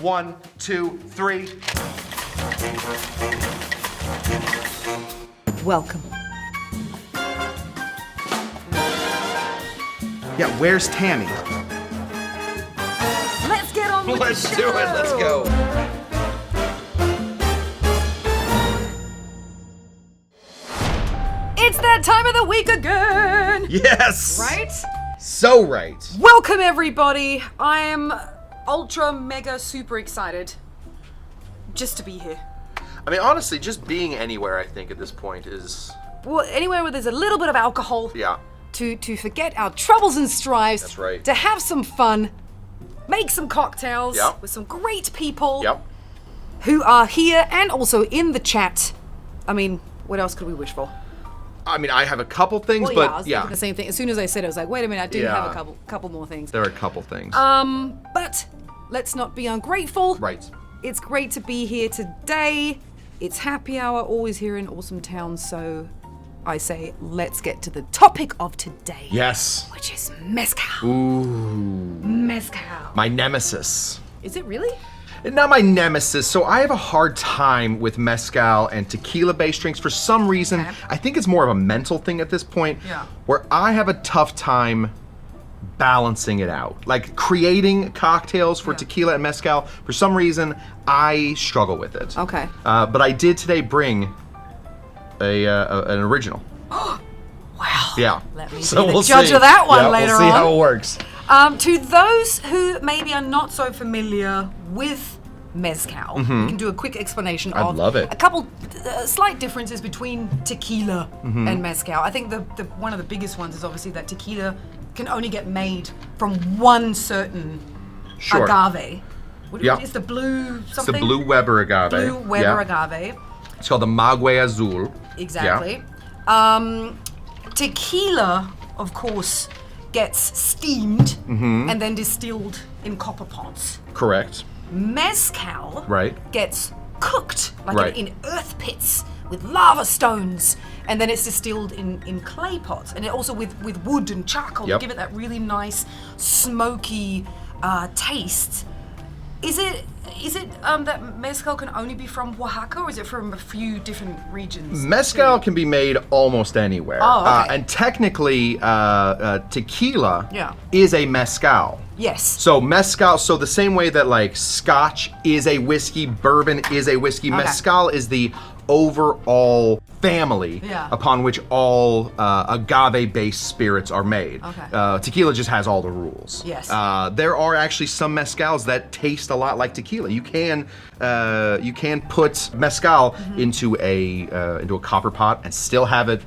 1, 2, 3. Welcome. Yeah, where's Tammy? Let's get on with Let's the do show. it. Let's go. It's that time of the week again. Yes. Right? So right. Welcome, everybody. I am ultra mega super excited just to be here. I mean, honestly, just being anywhere, I think, at this point is... Well, anywhere where there's a little bit of alcohol. Yeah. To forget our troubles and strives. That's right. To have some fun. Make some cocktails. Yep. With some great people. Yep. Who are here and also in the chat. I mean, what else could we wish for? I mean, I have a couple things, Well, but I was thinking the same thing. As soon as I said it, I was like, wait a minute, I do have a couple more things. There are a couple things. But let's not be ungrateful. Right. It's great to be here today. It's happy hour, always here in Awesome Town, so I say let's get to the topic of today. Yes. Which is Mezcal. Ooh. Mezcal. My nemesis. Is it really? Not my nemesis, so I have a hard time with mezcal and tequila-based drinks for some reason. Okay. I think it's more of a mental thing at this point, Yeah. where I have a tough time balancing it out. Like creating cocktails for tequila and mezcal, for some reason, I struggle with it. Okay. But I did today bring an original. Wow. Yeah. Let me So be the we'll judge see. of that one Yeah, later we'll see on. how it works. To those who maybe are not so familiar with Mezcal, we can do a quick explanation I'd of love it. a couple slight differences between tequila and Mezcal. I think the one of the biggest ones is obviously that tequila can only get made from one certain Sure. agave. Yeah. It's the blue It's something? the blue Weber agave. Blue Weber Yeah. agave. It's called the Maguey Azul. Exactly. Tequila, of course, gets steamed and then distilled in copper pots. Correct. Mezcal Right. gets cooked like Right. in earth pits with lava stones, and then it's distilled in clay pots, and it also with wood and charcoal Yep. to give it that really nice smoky taste. Is it that mezcal can only be from Oaxaca, or is it from a few different regions? Mezcal can be made almost anywhere. Oh, okay. And technically, tequila Yeah. is a mezcal. Yes. So mezcal, so the same way that like scotch is a whiskey, bourbon is a whiskey, Okay. mezcal is the overall family Yeah. upon which all agave-based spirits are made. Okay. Tequila just has all the rules. Yes. There are actually some mezcals that taste a lot like tequila. You can put mezcal into a copper pot and still have it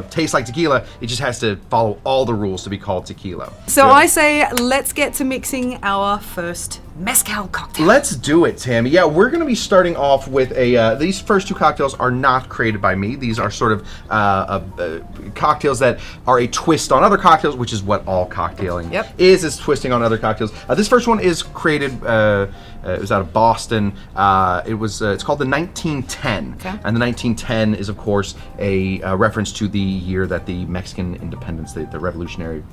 taste like tequila. It just has to follow all the rules to be called tequila. So I say let's get to mixing our first mezcal cocktail. Let's do it, Tammy. Yeah, we're going to be starting off with these first two cocktails are not created by me. These are sort of cocktails that are a twist on other cocktails, which is what all cocktailing is twisting on other cocktails. This first one is created, it was out of Boston. It's called the 1910. Okay. And the 1910 is, of course, a reference to the year that the Mexican independence, the Revolutionary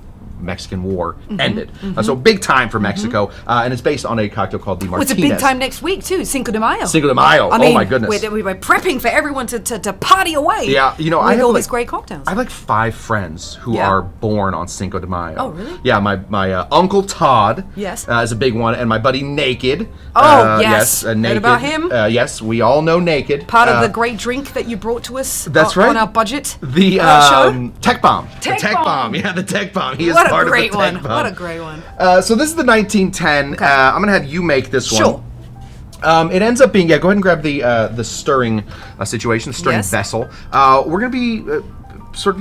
Mexican War ended. So big time for Mexico, and it's based on a cocktail called the It's Martinez. a big time next week too, Cinco de Mayo. Cinco de Mayo. I mean, oh my goodness. We're prepping for everyone to party away. Yeah, you know, with I have all like, these great cocktails. I have like 5 friends who Yeah. are born on Cinco de Mayo. Oh, really? Yeah, my Uncle Todd Yes. is a big one, and my buddy Naked. Oh, yes. Naked. Heard about him? Yes, we all know Naked. Part of the great drink that you brought to us. That's on right. our budget. The show. Tech Bomb. Tech the Tech Bomb. Bomb. Yeah, the Tech Bomb. He is What part a great of the one. Tech Bomb. What a great one. So this is the 1910. Okay. I'm gonna have you make this one. Sure. It ends up being, go ahead and grab the stirring situation, the stirring Yes. vessel. We're gonna be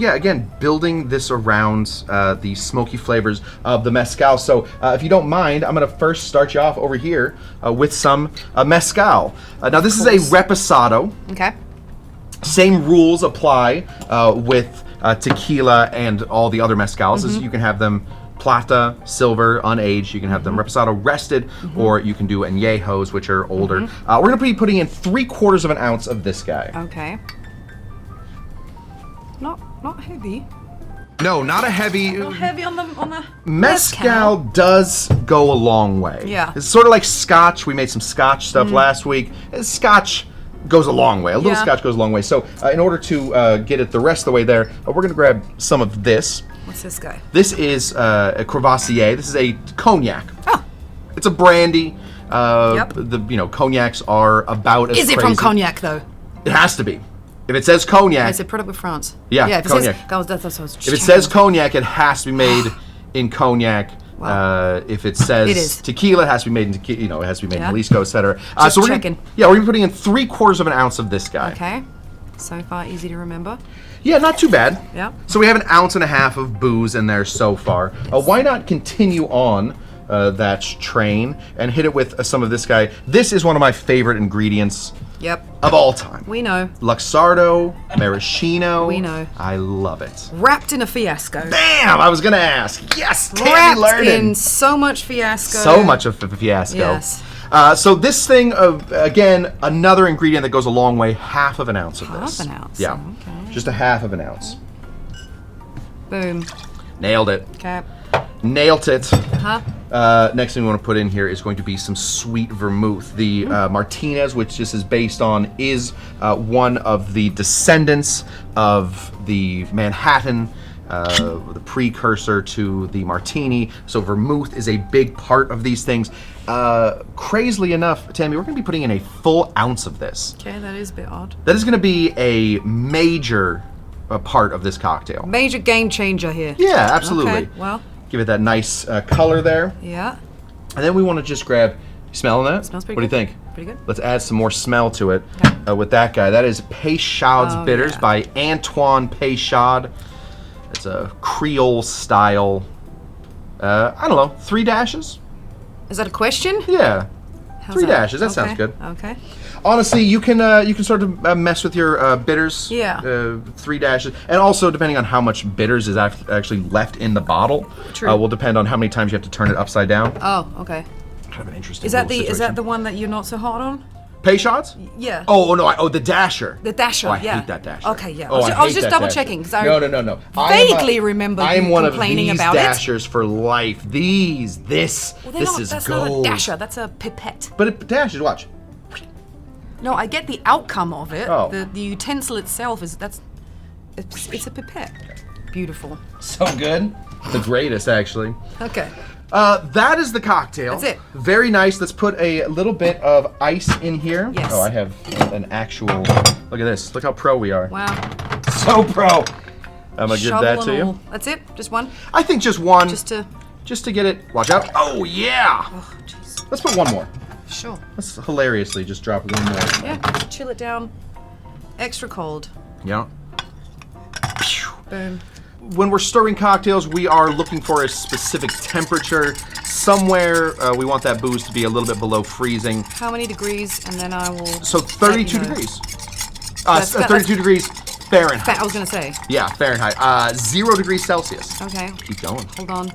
again, building this around the smoky flavors of the mezcal. So if you don't mind, I'm gonna first start you off over here with some mezcal. Now this is a reposado. Okay. Same rules apply with tequila and all the other mezcals. As you can have them plata, silver, unaged. You can have them reposado rested, or you can do añejos, which are older. We're going to be putting in 3/4 of an ounce of this guy. Okay. Not heavy. No, not a heavy. A little heavy on the Mezcal does go a long way. Yeah. It's sort of like Scotch. We made some Scotch stuff last week. Scotch goes a long way. A little Scotch goes a long way. So in order to get it the rest of the way there, we're going to grab some of this. What's this guy? This is a Crevassier. This is a cognac. Oh. It's a brandy. Yep. Cognacs are about as Is it crazy. from Cognac though? It has to be. If it says cognac, Is it product with France? Yeah, Yeah. If Cognac. It says, that's what I was if it checking. says cognac, it has to be made in cognac. Wow. If it says It is. tequila, it has to be made in tequila. It has to be made Yeah. in Jalisco, etc. Just So we're checking. we're gonna be putting in 3/4 of an ounce of this guy. Okay. So far, easy to remember. Yeah, not too bad. Yeah. So we have 1.5 ounces of booze in there so far. Why not continue on that train and hit it with some of this guy? This is one of my favorite ingredients Yep. of all time. We know. Luxardo, Maraschino. We know. I love it. Wrapped in a fiasco. Damn, I was gonna ask. Yes, Tammy Wrapped learning. in so much fiasco. So much of a fiasco. Yes. So this thing, again, another ingredient that goes a long way, 1/2 ounce of this. 1/2 ounce, Yeah. okay. Just 1/2 ounce. Boom. Nailed it. Okay. Nailed it. Huh? Next thing we want to put in here is going to be some sweet vermouth. The Martinez, which this is based on, is one of the descendants of the Manhattan, the precursor to the martini. So vermouth is a big part of these things. Crazily enough, Tammy, we're going to be putting in a full ounce of this. Okay, that is a bit odd. That is going to be a major part of this cocktail. Major game changer here. Yeah, absolutely. Okay, well, Give it that nice color there. yeah. And then we want to just grab, smelling that? Smells pretty What do you good. think? Pretty good. Let's add some more smell to it with that guy. That is Peychauds Oh, Bitters yeah. by Antoine Peychaud. It's a Creole style, I don't know, 3 dashes? Is that a question? Yeah. How's 3 that? dashes, that Okay, sounds good. Okay. Honestly, you can sort of mess with your bitters. Yeah. 3 dashes, and also depending on how much bitters is actually left in the bottle, True. will depend on how many times you have to turn it upside down. Oh, okay. Kind of an interesting. Is that little the situation. one that you're not so hot on? Peychauds? Yeah. Oh no! The dasher. The dasher, Oh, I yeah. hate that dasher. Okay, yeah. Oh, I was hate just that double dasher. checking, 'cause I No. vaguely remember I am you one of complaining these about it. dashers for life. This Well, is that's gold. not a dasher. That's a pipette. But it dashes. Watch. No, I get the outcome of it. Oh. The utensil itself is it's a pipette. Beautiful. So good. The greatest, actually. Okay. That is the cocktail. That's it. Very nice. Let's put a little bit of ice in here. Yes. Oh, I have an actual. Look at this. Look how pro we are. Wow. So pro. I'm gonna give Shovel that and to you. all. That's it. Just one. I think just one. Just to. Just to get it. Watch out. Oh yeah. Oh, jeez. Let's put one more. Sure. Let's hilariously just drop one more. Yeah. Chill it down. Extra cold. Yeah. Boom. When we're stirring cocktails, we are looking for a specific temperature. Somewhere we want that booze to be a little bit below freezing. How many degrees? And then I will. So 32 let you know. degrees. That's- 32 degrees Fahrenheit. I was gonna say. Yeah, Fahrenheit. 0 degrees Celsius. Okay. Keep going. Hold on.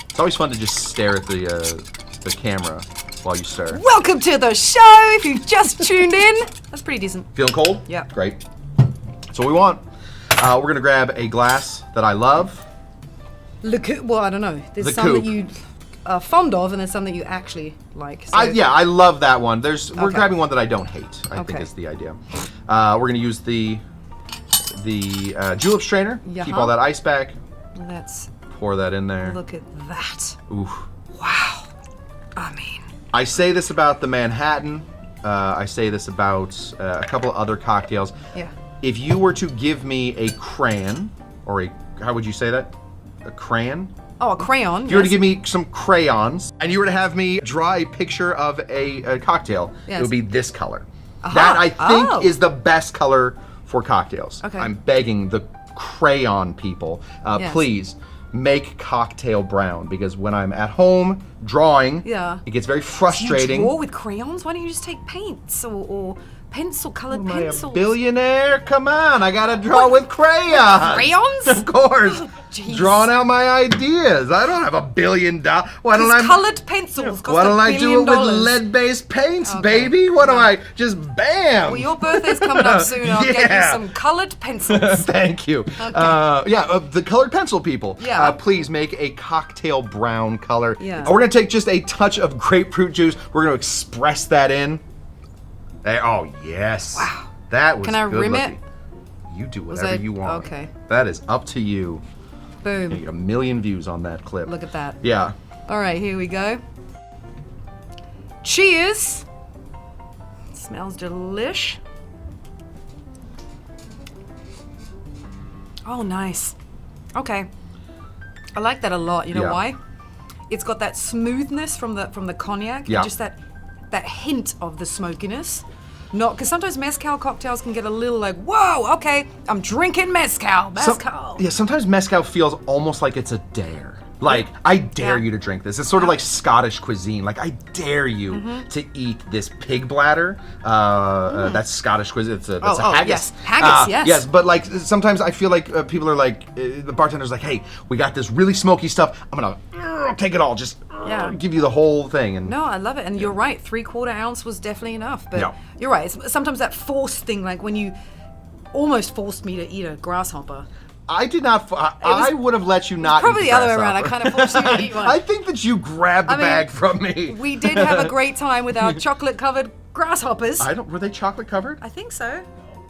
It's always fun to just stare at the camera while you stir. Welcome to the show. If you've just tuned in, that's pretty decent. Feeling cold? Yeah. Great. That's what we want. We're gonna grab a glass that I love. Well, I don't know. There's The some coupe. that you are fond of, and there's some that you actually like. So. I love that one. We're Okay. grabbing one that I don't hate. I think Okay. is the idea. We're gonna use the julep strainer. Keep Yeah. all that ice back. Let's Pour that in there. look at that. Ooh. Wow. I mean, I say this about the Manhattan. I say this about a couple of other cocktails. yeah. If you were to give me a crayon, or how would you say that? A crayon? Oh, a crayon. If you were to give me some crayons, and you were to have me draw a picture of a cocktail, Yes. it would be this color. Aha. That, I think, Oh. is the best color for cocktails. Okay. I'm begging the crayon people, Yes. please make cocktail brown, because when I'm at home drawing, Yeah. it gets very You frustrating. draw with crayons? Why don't you just take paints or colored Am I a pencils. billionaire? Come on, I gotta draw with crayons. Crayons? Of course. Jeez. Drawing out my ideas. I don't have $1 billion. Why don't I? Colored pencils cost Why don't I $1 do it billion. with lead-based paints, Okay. baby? What am I? Just bam. Well, your birthday's coming up soon. I'll get you Yeah. some colored pencils. Thank you. The colored pencil people. Yeah. Please make a cocktail brown color. Yeah. We're gonna take just a touch of grapefruit juice. We're gonna express that in. There. Oh yes. Wow. That was. Can I good rim looking. it? You do Was whatever I- you want. okay. That is up to you. Boom. You get 1 million views on that clip. Look at that. Yeah. All right, here we go. Cheers. Smells delish. Oh, nice. Okay. I like that a lot. You know Yeah. why? It's got that smoothness from the cognac. Yeah. And just that hint of the smokiness. Not because sometimes mezcal cocktails can get a little like, whoa, okay, I'm drinking mezcal. Mezcal. Sometimes mezcal feels almost like it's a dare. Like, I dare Yeah. you to drink this. It's sort of like Scottish cuisine. Like, I dare you to eat this pig bladder. That's Scottish cuisine. That's a haggis. yes. Haggis, yes. Yes, but like, sometimes I feel like people are like, the bartender's like, hey, we got this really smoky stuff. I'm gonna take it all. Just give you the whole thing. And No, I love it. And you're right, 3/4 ounce was definitely enough. But Yeah. you're right. It's sometimes that forced thing, like when you almost forced me to eat a grasshopper. I did not. I would have let you not. Probably eat the other way around. I grasshopper. kind of forced you to eat one. I think that you grabbed the I mean, bag from me. We did have a great time with our chocolate-covered grasshoppers. Were they chocolate covered? I think so.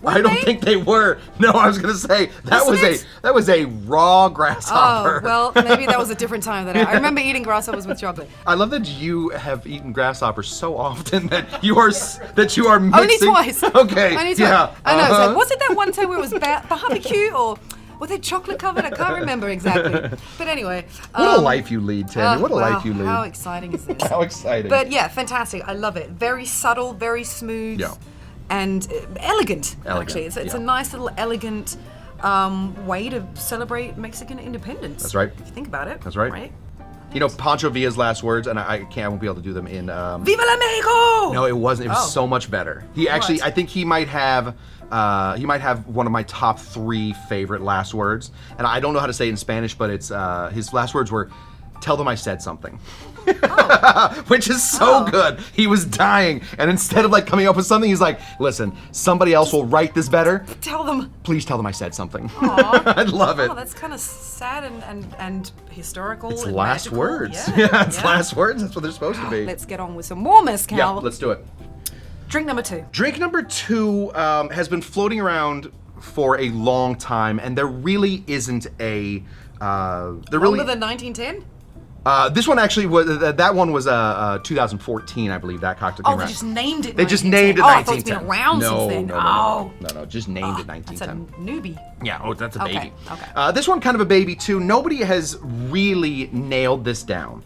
I don't think they were. No, I was gonna say Wasn't that was a raw Oh, grasshopper. well, maybe that was a different time than I remember eating grasshoppers with chocolate. I love that you have eaten grasshoppers so often that you are mixing. Only twice. Okay. Only twice. Yeah. I know. It's uh-huh. like, was it that one time where it was barbecue or was it chocolate covered? I can't remember exactly. But anyway. What a life you lead, Tammy. What a wow, life you lead. How exciting is this? How exciting. But yeah, fantastic. I love it. Very subtle, very smooth, Yeah. and elegant. Elegant, Actually, it's yeah. a nice little elegant way to celebrate Mexican independence. That's right. If you think about it. That's right. Right. You know, Pancho Villa's last words, and I won't be able to do them in. Viva la Mexico! No, it wasn't. It was Oh. so much better. He actually, What? I think he might have one of my top 3 favorite last words, and I don't know how to say it in Spanish, but it's his last words were, "Tell them I said something," which is so good. He was dying, and instead of like coming up with something, he's like, "Listen, somebody else will write this better. Tell them. Please tell them I said something." Aw. I love it. Oh, that's kind of sad and historical. It's and last magical. words. Yeah, It's last words. That's what they're supposed to be. Let's get on with some more mezcal. Yeah, let's do it. Drink number 2. Drink number 2 has been floating around for a long time, and there really isn't a. Longer than 1910? This one actually was. That one was 2014, I believe. That cocktail came Oh, they around. just named it. They just 1910. named it Oh, I thought it's 1910. been around no, since then. no, just named it That's a 1910. newbie. Yeah, oh, that's a Okay, baby. okay. This one kind of a baby too. Nobody has really nailed this down.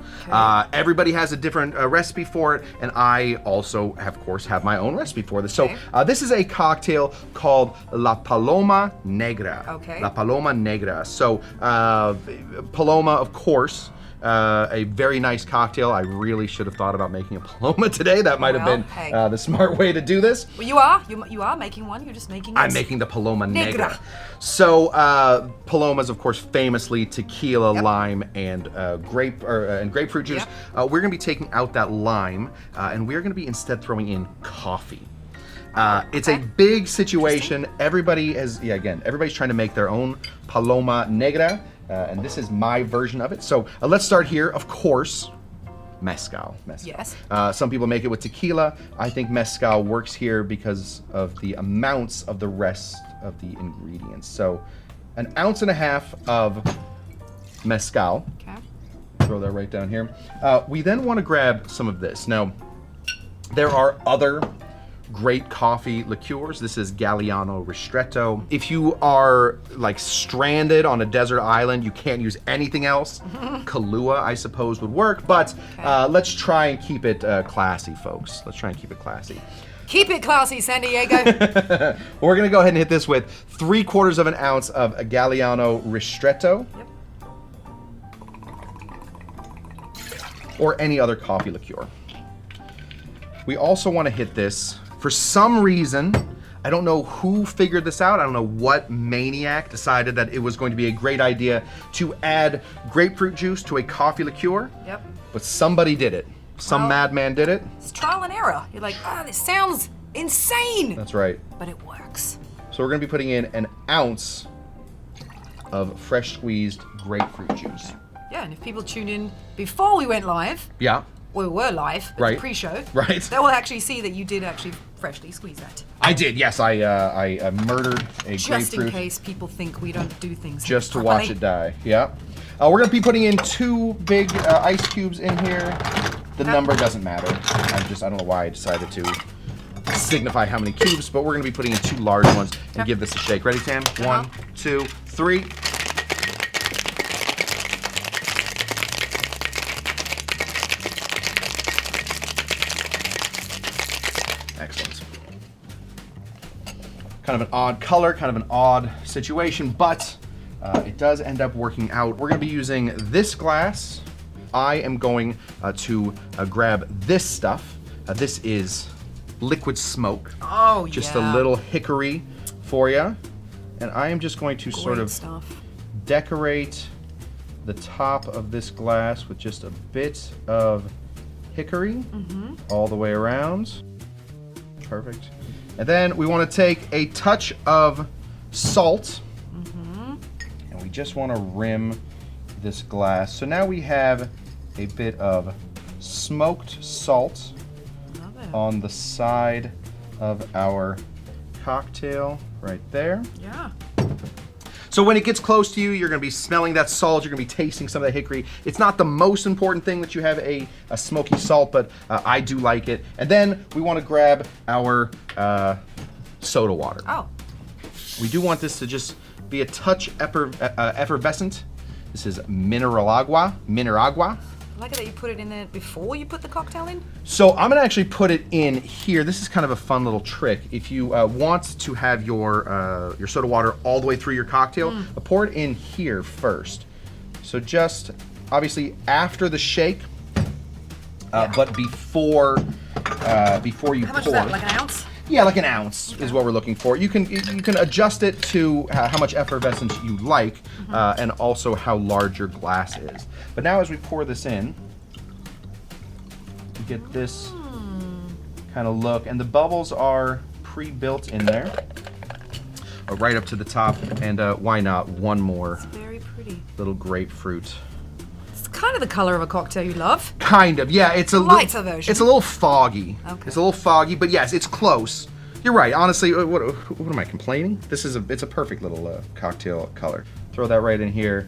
Everybody has a different recipe for it, and I also, of course, have my own recipe for this. Okay. So this is a cocktail called La Paloma Negra. Okay. La Paloma Negra. So Paloma, of course. A very nice cocktail. I really should have thought about making a Paloma today. That might have Well, been hey. the smart way to do this. Well, you are making one. You're just making it. I'm making the Paloma Negra. Negra. So Paloma's, of course, famously tequila, Yep. lime, and grapefruit juice. Yep. We're going to be taking out that lime, and we're going to be instead throwing in coffee. It's a Okay. big situation. Everybody's trying to make their own Paloma Negra, and this is my version of it. So let's start here. Of course, mezcal. Yes. Some people make it with tequila. I think mezcal works here because of the amounts of the rest of the ingredients. So 1.5 ounces of mezcal. Okay. Throw that right down here. We then want to grab some of this. Now, there are other great coffee liqueurs. This is Galliano Ristretto. If you are like stranded on a desert island, you can't use anything else. Kahlua, I suppose, would work, but let's try and keep it classy, folks. Let's try and keep it classy. Keep it classy, San Diego. We're gonna go ahead and hit this with 3/4 ounce of Galliano Ristretto. Yep. Or any other coffee liqueur. We also want to hit this For some reason, I don't know who figured this out. I don't know what maniac decided that it was going to be a great idea to add grapefruit juice to a coffee liqueur. Yep. But somebody did it. Some madman did it. It's trial and error. You're like, this sounds insane. That's right. But it works. So we're going to be putting in an ounce of fresh squeezed grapefruit juice. Yeah, and if people tune in before we went live, Yeah. we were live, at Right. the pre-show, Right. they will actually see that you did actually freshly squeeze that. I did, yes. I murdered a Just grapefruit. in case people think we don't do things Just to properly. watch it die. Yeah. We're going to be putting in 2 big ice cubes in here. The number doesn't matter. I don't know why I decided to signify how many cubes, but we're going to be putting in 2 large ones and give this a shake. Ready, Tam? 1, 2, 3. Excellent. Kind of an odd color, kind of an odd situation, but it does end up working out. We're going to be using this glass. I am going to grab this stuff. This is liquid smoke. Oh, Just yeah. a little hickory for you. And I am just going to sort Great of stuff. decorate the top of this glass with just a bit of hickory all the way around. Perfect. And then we want to take a touch of salt, and we just want to rim this glass. So now we have a bit of smoked salt Love it. on the side of our cocktail right there. Yeah. So when it gets close to you, you're going to be smelling that salt. You're going to be tasting some of that hickory. It's not the most important thing that you have a smoky salt, but I do like it. And then we want to grab our soda water. Oh. We do want this to just be a touch effervescent. This is Mineragua. I like it that you put it in there before you put the cocktail in. So I'm gonna actually put it in here. This is kind of a fun little trick. If you want to have your soda water all the way through your cocktail, pour it in here first. So just obviously after the shake, but before you How pour. much is that? Like an ounce? Yeah, like an ounce is what we're looking for. You can adjust it to how much effervescence you like, and also how large your glass is. But now as we pour this in, you get this kind of look, and the bubbles are pre-built in there, right up to the top. And why not one more Very pretty. little grapefruit? It's kind of the color of a cocktail you love. Kind of, yeah. It's a Lighter version. It's a little foggy. Okay. It's a little foggy, but yes, it's close. You're right. Honestly, what am I complaining? It's a perfect little cocktail color. Throw that right in here.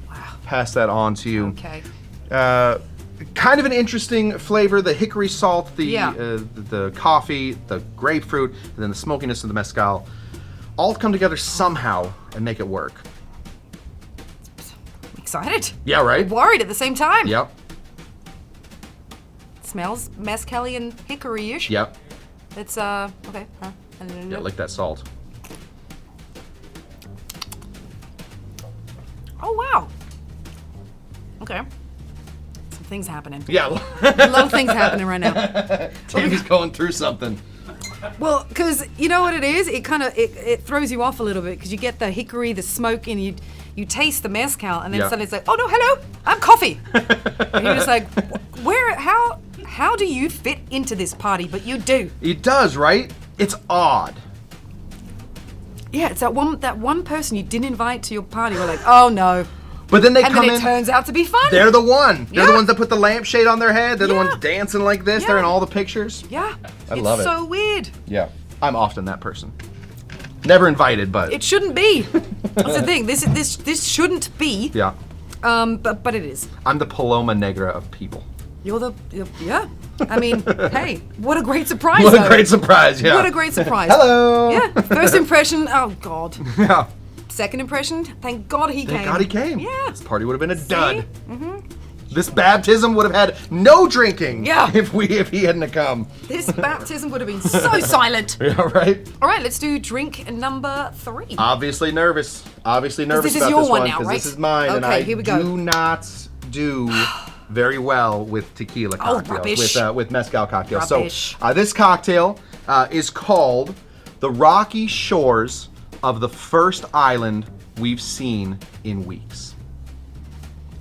Wow. Pass that on to you. Okay. Kind of an interesting flavor. The hickory salt, Yeah. the coffee, the grapefruit, and then the smokiness of the mezcal, all come together somehow and make it work. Excited. Yeah, right. Worried at the same time. Yep. Smells mescalian hickory-ish. Yep. It's okay. Yeah, like that salt. Oh wow. Okay. Some things happening. Yeah. A lot of things happening right now. Tammy's going through something. Well, because you know what it is? It kind of it throws you off a little bit because you get the hickory, the smoke, and you taste the mezcal, and then Yeah. suddenly it's like, oh no, hello, I'm coffee. And you're just like, how do you fit into this party? But you do. It does, right? It's odd. Yeah, it's that one person you didn't invite to your party. We're like, oh no. But then they And come then it in. turns out to be fun. They're the one. They're the Yeah. ones that put the lampshade on their head. They're the Yeah. ones dancing like this. They're in Yeah. all the pictures. Yeah. I love it. It's so weird. Yeah. I'm often that person. Never invited, but It shouldn't be. That's the thing. This shouldn't be. yeah. But it is. I'm the Paloma Negra of people. Yeah. I mean, hey, what a great surprise. What a though. great surprise, yeah. What a great surprise. Hello. Yeah. First impression, oh God. Yeah. Second impression, thank God he came. Thank God he came. Yeah. This party would have been a dud. This baptism would have had no drinking. Yeah. If he hadn't have come. This baptism would have been so silent. Yeah, right? All right, let's do drink number 3. Obviously nervous. Obviously nervous this is about your this one one now, because right? this is mine, and Okay, I here we go. do not do very well with tequila cocktails, rubbish. with mezcal cocktails. Rubbish. So this cocktail is called the Rocky Shores of the First Island We've Seen in Weeks.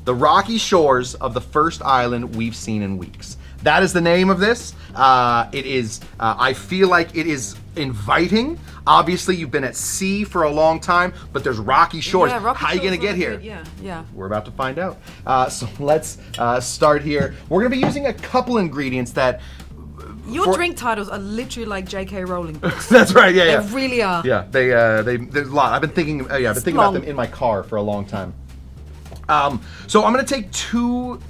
The Rocky Shores of the First Island We've Seen in Weeks. That is the name of this. It is, I feel like it is inviting. Obviously, you've been at sea for a long time, but there's rocky shores. Yeah, rocky How are you shores going to get are here? good, yeah. We're about to find out. So let's start here. We're going to be using a couple ingredients that... Your drink titles are literally like J.K. Rowling books. That's right, yeah. They really are. Yeah, there's a lot. I've been thinking about them in my car for a long time. So I'm going to take two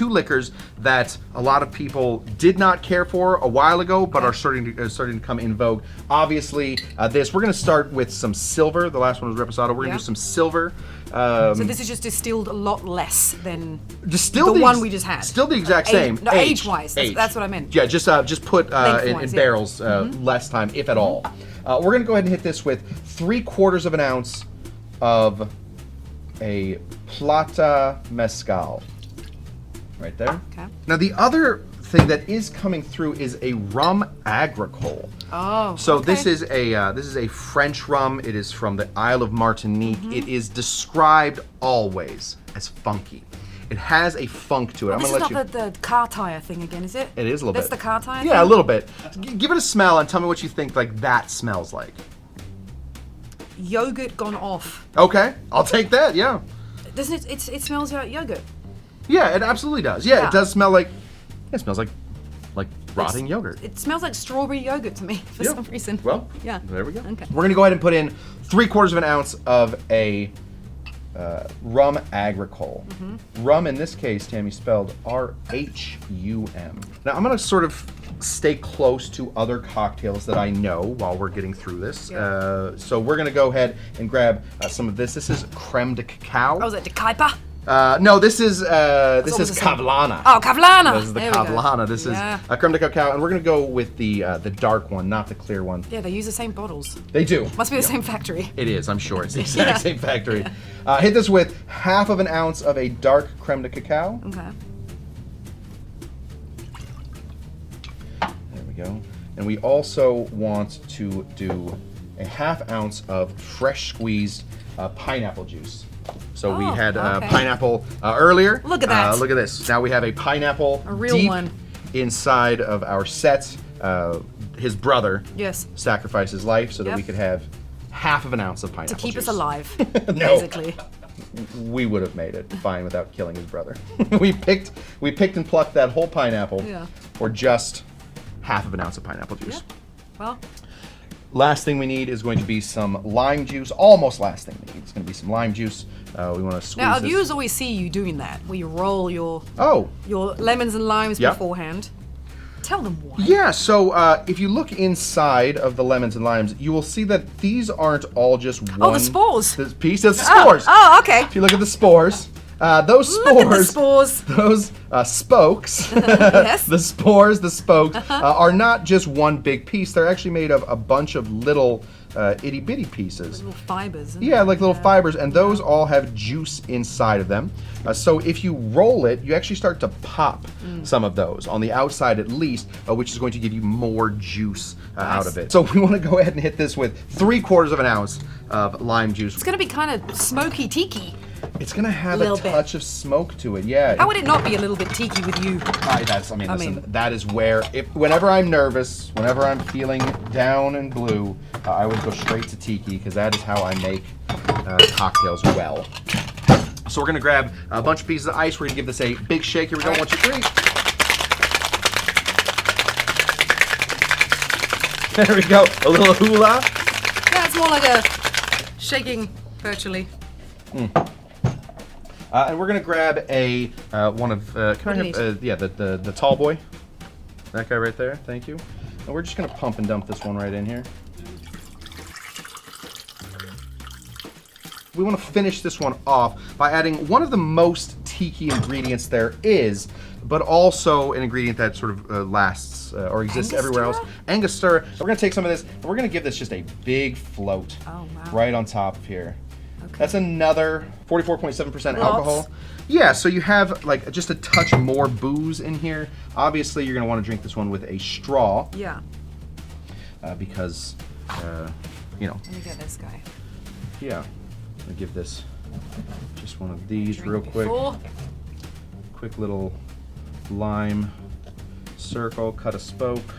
liquors that a lot of people did not care for a while ago, but are starting to come in vogue. Obviously, we're going to start with some silver. The last one was Reposado. We're going to do some silver. So this is just distilled a lot less than the one we just had. Still the exact same. No, age-wise. That's what I meant. Yeah, just put in Lengthwise, barrels less time, if at all. We're going to go ahead and hit this with 3/4 of an ounce of a Plata Mezcal. Right there. Okay. Now the other thing that is coming through is a rum agricole. Oh. So okay. this is a French rum. It is from the Isle of Martinique. It is described always as funky. It has a funk to it. I'm This gonna is let not the car tire thing again, is it? It is a little That's bit. the car tire Yeah, a thing? little bit. Give it a smell and tell me what you think like that smells like. Yogurt gone off. Okay, I'll take that. Yeah. Doesn't it? It smells like yogurt. Yeah, it absolutely does. Yeah, Yeah. it does smell like. It smells like rotting yogurt. It smells like strawberry yogurt to me for some reason. Well, yeah. There we go. Okay. We're gonna go ahead and put in 3/4 of an ounce of a rum agricole. Rum in this case, Tammy, spelled R-H-U-M. Now I'm gonna sort of stay close to other cocktails that I know while we're getting through this. Yeah. So we're gonna go ahead and grab some of this. This is Creme de Cacao. Oh, is it De Kuyper? No, this is almost the same. Cavlana. Oh, Kavlana. This is the There we go. Cavlana. This is Creme de Cacao, and we're gonna go with the dark one, not the clear one. Yeah, they use the same bottles. They do. Must be the same factory. It is, I'm sure. It's the exact same factory. Hit this with 1/2 of an ounce of a dark Creme de Cacao. Okay. There we go. And we also want to do a 1/2 ounce of fresh squeezed pineapple juice. So we had okay. pineapple earlier. Look at that. Look at this. Now we have a pineapple A real deep one. inside of our set. His brother Yes. sacrificed his life so that Yep. we could have 1/2 of an ounce of pineapple To keep juice. us alive, No. basically. We would have made it fine without killing his brother. we picked and plucked that whole pineapple for just 1/2 of an ounce of pineapple juice. Yeah. Well, Last thing we need is going to be some lime juice. Almost last thing we need is going to be some lime juice. We want to squeeze now this. viewers always see you doing that, where you roll your Oh, lemons and limes Yep. beforehand. Tell them why. yeah. So if you look inside of the lemons and limes, you will see that these aren't all just one. Oh, the spores. This piece. That's the spores. Oh, okay. If you look at the spores, those spores. Look at the spores. Those spokes, Yes. the spores, the spokes, are not just one big piece. They're actually made of a bunch of little itty bitty pieces. Little fibers. isn't Yeah, it? like little fibers, and those all have juice inside of them. So if you roll it, you actually start to pop some of those, on the outside at least, which is going to give you more juice out of it. So we want to go ahead and hit this with 3/4 of an ounce of lime juice. It's going to be kind of smoky tiki. It's going to have a Little bit. touch of smoke to it, yeah. How would it not be a little bit tiki with you? Listen, that is where, whenever I'm nervous, whenever I'm feeling down and blue, I always go straight to tiki, because that is how I make cocktails well. So we're going to grab a bunch of pieces of ice. We're going to give this a big shake. Here we go, 1, 2, 3. There we go, a little hula. Yeah, it's more like a shaking virtually. And we're going to grab a one of, can I do you have, the tall boy. That guy right there, thank you. And we're just going to pump and dump this one right in here. We want to finish this one off by adding one of the most tiki ingredients there is, but also an ingredient that sort of lasts or exists everywhere else. Angostura. We're going to take some of this, and we're going to give this just a big float Oh, wow. right on top of here. That's another 44.7% alcohol. Yeah, so you have like just a touch more booze in here. Obviously, you're gonna want to drink this one with a straw. Yeah. Because, you know. Let me get this guy. Yeah. I'll give this just one of these real quick. Before. Quick little lime circle, cut a spoke,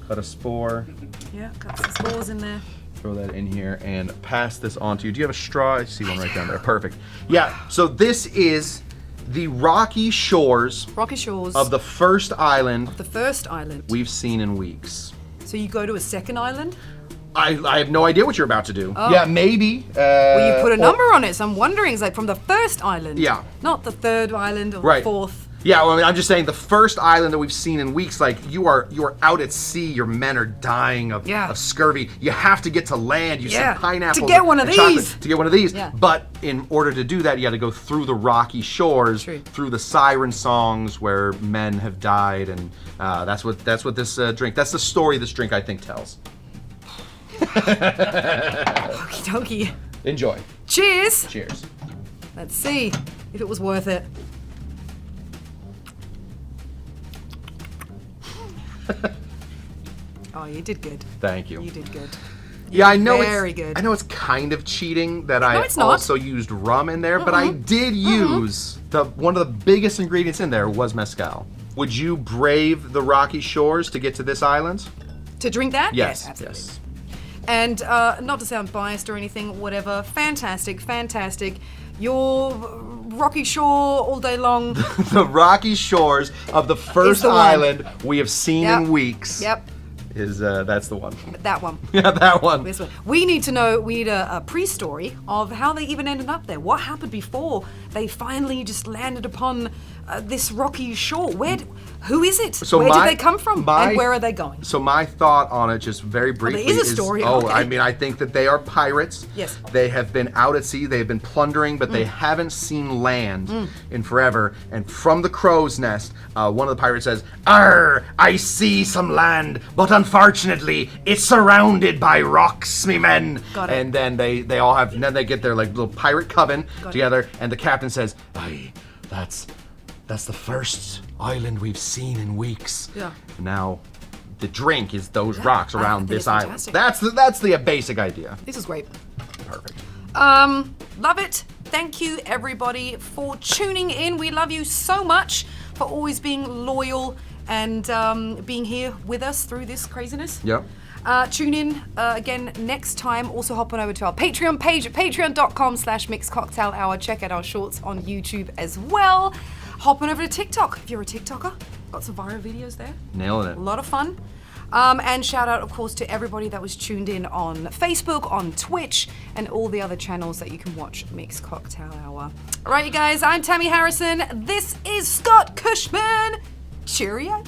cut a spore. Yeah, got some spores in there. Throw that in here and pass this on to you. Do you have a straw? I see one right down there. Perfect. Yeah, so this is the rocky shores of the first island we've seen in weeks. So you go to a second island? I have no idea what you're about to do. Oh. Yeah, maybe. Well, you put a number on it, so I'm wondering, it's like from the first island. Yeah. Not the third island or Right. the fourth. Yeah, well, I mean, I'm just saying the first island that we've seen in weeks, like you are out at sea, your men are dying of scurvy. You have to get to land. You send pineapples to get one of and chocolate these. to get one of these. Yeah. But in order to do that, you got to go through the rocky shores, through the siren songs where men have died, and that's what this drink. That's the story this drink I think tells. Okie dokie. Enjoy. Cheers. Cheers. Let's see if it was worth it. Oh, you did good. Thank you. You did good. Yeah, I know Very good. I know it's kind of cheating that No, I it's not. also used rum in there, but I did use one of the biggest ingredients in there was mezcal. Would you brave the rocky shores to get to this island? To drink that? Yes, absolutely. yes. And not to sound biased or anything, whatever. Fantastic, fantastic. Your rocky shore all day long. The rocky shores of the first the one. island we have seen in weeks. Yep. Is that's the one. That one. Yeah, that one. This one. We need a pre-story of how they even ended up there. What happened before they finally just landed upon this rocky shore? Who is it? So where did they come from? And where are they going? So my thought on it, just very briefly, there is a story. Okay. I mean, I think that they are pirates. Yes. They have been out at sea. They have been plundering, but they haven't seen land in forever. And from the crow's nest, one of the pirates says, "Arr, I see some land, but unfortunately, it's surrounded by rocks, me men." Got it. And then they all have, and then they get their like little pirate coven together, and the captain says, "Aye, that's the first island we've seen in weeks." Yeah. Now, the drink is those rocks around think this it's island. fantastic. That's the basic idea. This is great. Perfect. Love it. Thank you, everybody, for tuning in. We love you so much for always being loyal and being here with us through this craziness. Yep. Tune in again next time. Also hop on over to our Patreon page at patreon.com/mixedcocktailhour. Check out our shorts on YouTube as well. Hop on over to TikTok if you're a TikToker. Got some viral videos there. Nailing it. A lot of fun. And shout out, of course, to everybody that was tuned in on Facebook, on Twitch, and all the other channels that you can watch Mixed Cocktail Hour. All right, you guys, I'm Tammy Harrison. This is Scott Cushman. Cheerio.